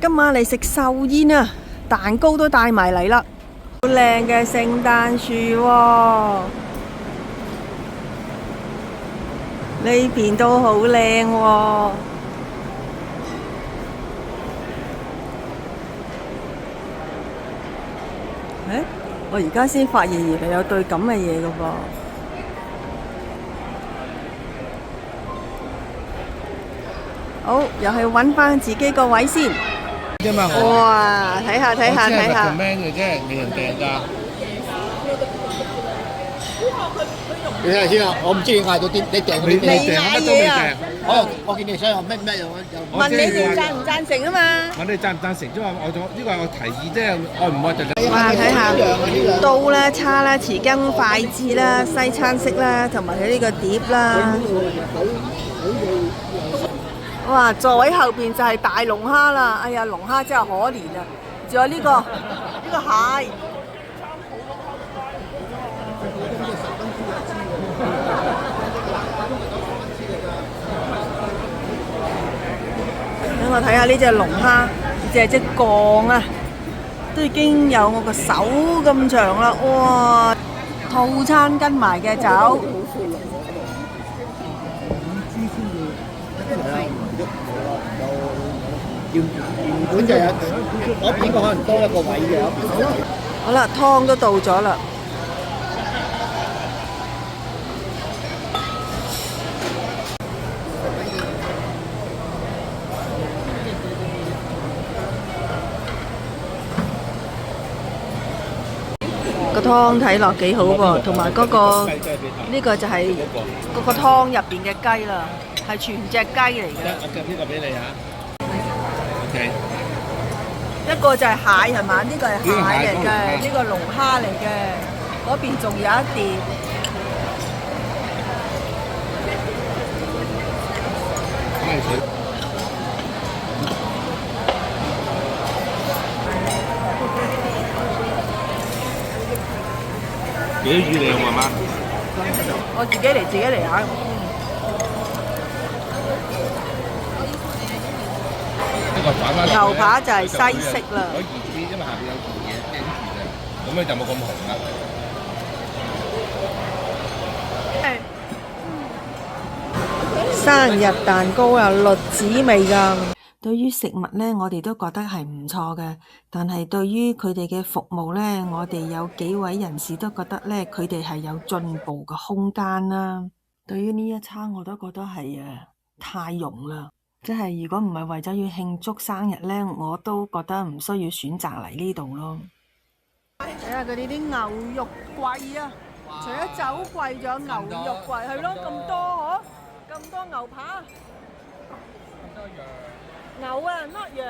今晚嚟食壽宴啊，蛋糕都帶埋嚟啦，好靚嘅聖誕樹喎，呢邊都好靚喎。我而家先發現原來有對咁嘅嘢㗎噃。好，又係揾翻自己個位先。哇！睇下睇下睇下。recommend 嘅啫，未人訂㗎。你睇下先啊！我唔知你嗌到啲，你訂嗰啲咩？未嗌嘢啊！我見你想有咩又問你哋贊唔贊成啊嘛？問你贊唔贊成啫嘛？呢個係我提議啫，愛唔愛就哇！睇下刀啦、叉啦、匙羹、筷子啦、西餐式啦，同埋佢呢個碟啦。哇！座位後邊就係大龍蝦啦，哎呀，龍蝦真係可憐啊！仲有呢個蟹。等我睇下呢隻龍蝦，隻鋼啊，都已經有我個手咁長啦！哇，套餐跟埋嘅酒。原本就有，我邊個可能多一個位嘅。好啦，湯都到咗啦。個湯睇落幾好喎，同埋嗰個呢個就係嗰個湯入邊嘅雞啦，係全隻雞嚟嘅。我夾呢個俾你嚇。OK。一個就係蟹係嘛？呢個係蟹嚟嘅，呢個龍蝦嚟嘅，嗰邊仲有一碟。幾多魚嚟啊，媽媽？我自己嚟嚇。牛扒就係西式啦。可以熱啲，因為下邊有條嘢頂住嘅，咁咧就冇咁紅啦。生日蛋糕啊，栗子味㗎。對於食物呢，我哋都覺得係唔錯嘅，但係對於佢哋嘅服務呢，我哋有幾位人士都覺得呢，佢哋係有進步嘅空間啦。對於呢一餐我都覺得係太融啦，即係如果唔係為咗要慶祝生日呢，我都覺得唔需要選擇嚟呢度咯。睇下佢哋啲牛肉櫃啊，除咗酒櫃，仲有牛肉櫃，係咯，咁多嗬，咁多牛扒。牛啊，not 羊。